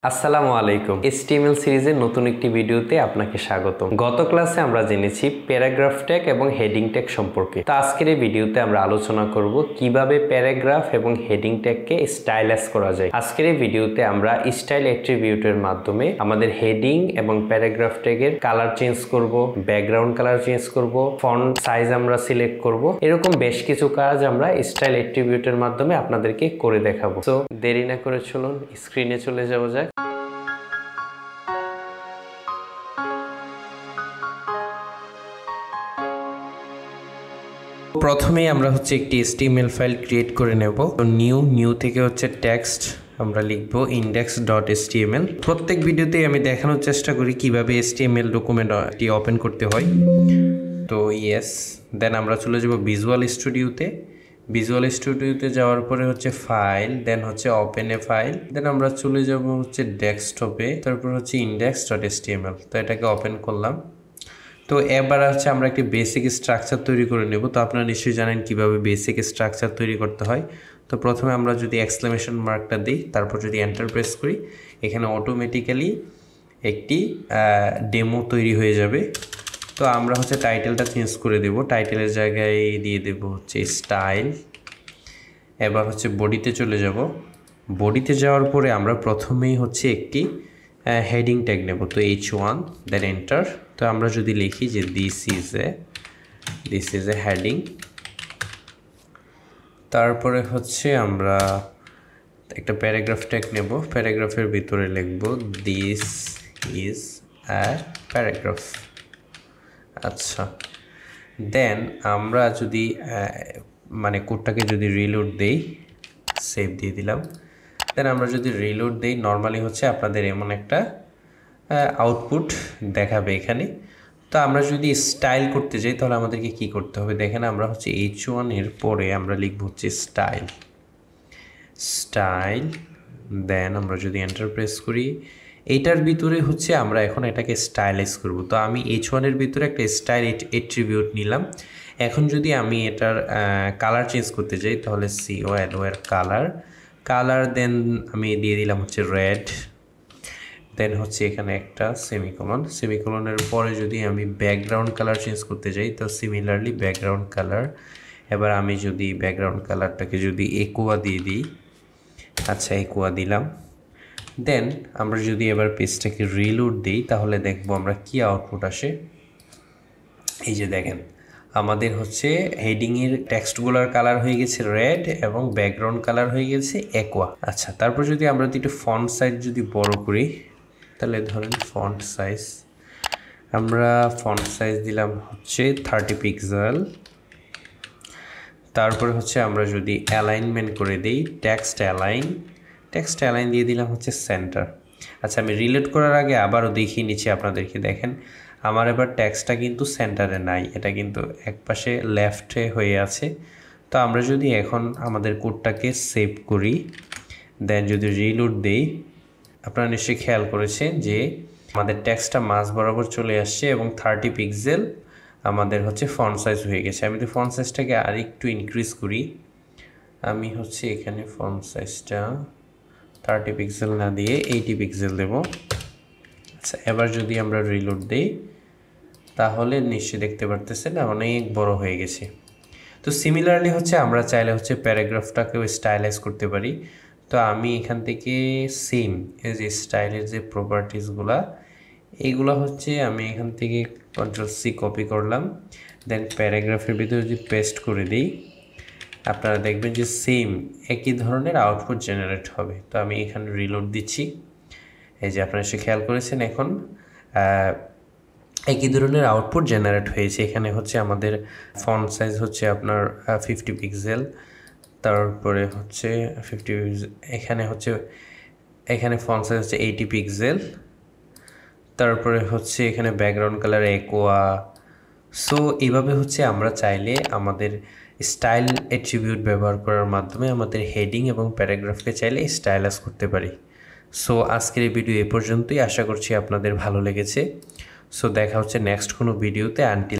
আসসালামু আলাইকুম। HTML সিরিজের নতুন একটি ভিডিওতে আপনাকে স্বাগতম। গত ক্লাসে আমরা জেনেছি প্যারাগ্রাফ ট্যাগ এবং হেডিং ট্যাগ সম্পর্কে। তো আজকের এই ভিডিওতে আমরা আলোচনা করব কিভাবে প্যারাগ্রাফ এবং হেডিং ট্যাগকে স্টাইলাইজ করা যায়। আজকের এই ভিডিওতে আমরা স্টাইল অ্যাট্রিবিউটের মাধ্যমে আমাদের হেডিং এবং প্যারাগ্রাফ ট্যাগের কালার চেঞ্জ করব, ব্যাকগ্রাউন্ড কালার চেঞ্জ করব, ফন্ট সাইজ আমরা সিলেক্ট করব। এরকম বেশ কিছু কাজ আমরা স্টাইল অ্যাট্রিবিউটের মাধ্যমে আপনাদেরকে করে দেখাবো। তো দেরি না করে চলুন স্ক্রিনে চলে যাওয়া যাক। প্রথমেই আমরা একটি HTML ফাইল ক্রিয়েট করে নেব। তো নিউ থেকে টেক্সট আমরা লিখব index.html। প্রত্যেক ভিডিওতেই আমি দেখানোর চেষ্টা করি কিভাবে HTML ডকুমেন্টটি ওপেন করতে হয়। তো ইয়েস, দেন আমরা চলে যাব ভিজুয়াল স্টুডিওতে। ভিজুয়াল স্টুডিওতে যাওয়ার পরে ফাইল, দেন ওপেন এ ফাইল, দেন আমরা চলে যাব ডেস্কটপে, তারপর index.html। তো এটাকে ওপেন করলাম। তো এবার আমরা একটি বেসিক স্ট্রাকচার তৈরি করে নেব। তো আপনারা নিশ্চয়ই জানেন কিভাবে বেসিক স্ট্রাকচার তৈরি করতে হয়। তো প্রথমে আমরা যদি এক্সক্লেমেশন মার্কটা দিই, তারপর যদি এন্টার প্রেস করি, এখানে অটোমেটিক্যালি একটি ডেমো তৈরি হয়ে যাবে। তো আমরা টাইটেলটা চেঞ্জ করে দেব। টাইটেলের জায়গায় দিয়ে দেব স্টাইল। এবার বডিতে চলে যাব। বডিতে যাওয়ার পরে আমরা প্রথমেই একটি হেডিং ট্যাগ নেব। তো H1, দেন এন্টার। তো আমরা যদি লিখি যে দিস ইজ এ হেডিং, তারপরে আমরা একটা প্যারাগ্রাফ ট্যাগ নেব। প্যারাগ্রাফের ভিতরে লিখব দিস ইজ আ প্যারাগ্রাফ। আচ্ছা, দেন আমরা যদি কোডটাকে যদি রিলোড দেই, সেভ দিয়ে দিলাম। দেন আমরা যদি রিলোড দেই, নর্মালি আপনাদের এমন একটা আউটপুট দেখাবে এখানে। তো আমরা যদি স্টাইল করতে যাই তাহলে আমাদেরকে কি করতে হবে দেখেন, আমরা H1 এর পরে আমরা লিখব স্টাইল। দেন আমরা যদি এন্টার প্রেস করি, এইটার ভিতরে আমরা এখন এটাকে স্টাইলাইজ করব। তো আমি H1 এর ভিতরে একটা স্টাইল অ্যাট্রিবিউট নিলাম। এখন যদি আমি এটার কালার চেঞ্জ করতে যাই তাহলে COLO এর কালার, দেন আমি দিয়ে দিলাম রেড। দেন এখানে একটা সেমিকোলনের পরে যদি আমি ব্যাকগ্রাউন্ড কালার চেঞ্জ করতে যাই তো সিমিলারলি ব্যাকগ্রাউন্ড কালার। এবার আমি যদি ব্যাকগ্রাউন্ড কালারটাকে যদি একোয়া দিয়ে দিই, আচ্ছা একোয়া দিলাম। দেন আমরা যদি এবার পেজটাকে রিলোড দিই তাহলে দেখবো আমরা কি আউটপুট আসে। এই যে দেখেন, আমাদের হেডিংয়ের টেক্সটগুলোর কালার হয়ে গেছে রেড এবং ব্যাকগ্রাউন্ড কালার হয়ে গেছে একোয়া। আচ্ছা, তারপর যদি আমরা একটু ফন্ট সাইজ যদি বড় করি, তাহলে ধরেন ফন্ট সাইজ আমরা দিলাম 30 পিক্সেল। তারপরে আমরা যদি অ্যালাইনমেন্ট করে দিই, টেক্সট অ্যালাইন দিয়ে দিলাম সেন্টার। আচ্ছা, আমি রিলোড করার আগে আবারও দেখিয়ে নিচ্ছি আপনাদেরকে। দেখেন, আমার এবার টেক্সটটা কিন্তু সেন্টারে নাই, এটা কিন্তু একপাশে লেফটে হয়ে আছে। তো আমরা যদি এখন আমাদের কোডটাকে সেভ করি, দেন যদি রিলোড দেই, আপনারা নিশ্চয়ই খেয়াল করেছেন যে আমাদের টেক্সটটা মাঝ বরাবর চলে আসছে এবং 30 পিক্সেল আমাদের ফন্ট সাইজ হয়ে গেছে। আমি যদি ফন্ট সাইজটাকে আর একটু ইনক্রিজ করি, আমি এখানে ফন্ট সাইজটা 30 পিক্সেল না দিয়ে 80 পিক্সেল দেব। আচ্ছা, এবার যদি আমরা রিলোড দিই তাহলে নিশ্চয়ই দেখতে পারতেছেন অনেক বড় হয়ে গেছে। তো সিমিলারলি আমরা চাইলে প্যারাগ্রাফটাকেও স্টাইলাইজ করতে পারি। তো আমি এখান থেকে সেম এই যে স্টাইলের যে প্রপার্টিসগুলা, এইগুলো আমি এখান থেকে Ctrl+C কপি করলাম। দেন প্যারাগ্রাফের ভিতরে যদি পেস্ট করে দিই, আপনারা দেখবেন যে সেম একই ধরনের আউটপুট জেনারেট হবে। তো আমি এখানে রিলোড দিচ্ছি। এই যে আপনারা খেয়াল করেছেন, এখন একই ধরনের আউটপুট জেনারেট হয়েছে। এখানে আমাদের ফন্ট সাইজ আপনার 50 পিক্সেল, তারপরে 50, এখানে ফন্ট সাইজ 80 পিক্সেল, তারপরে এখানে ব্যাকগ্রাউন্ড কালার একোয়া। সো এইভাবে আমরা চাইলে আমাদের স্টাইল অ্যাট্রিবিউট ব্যবহার করার মাধ্যমে আমাদের হেডিং এবং প্যারাগ্রাফকে চাইলে স্টাইলাইজ করতে পারি। সো আজকের এই ভিডিও এ পর্যন্তই। আশা করছি আপনাদের ভালো লেগেছে। সো দেখা নেক্সট কোনো ভিডিওতে। আনটিল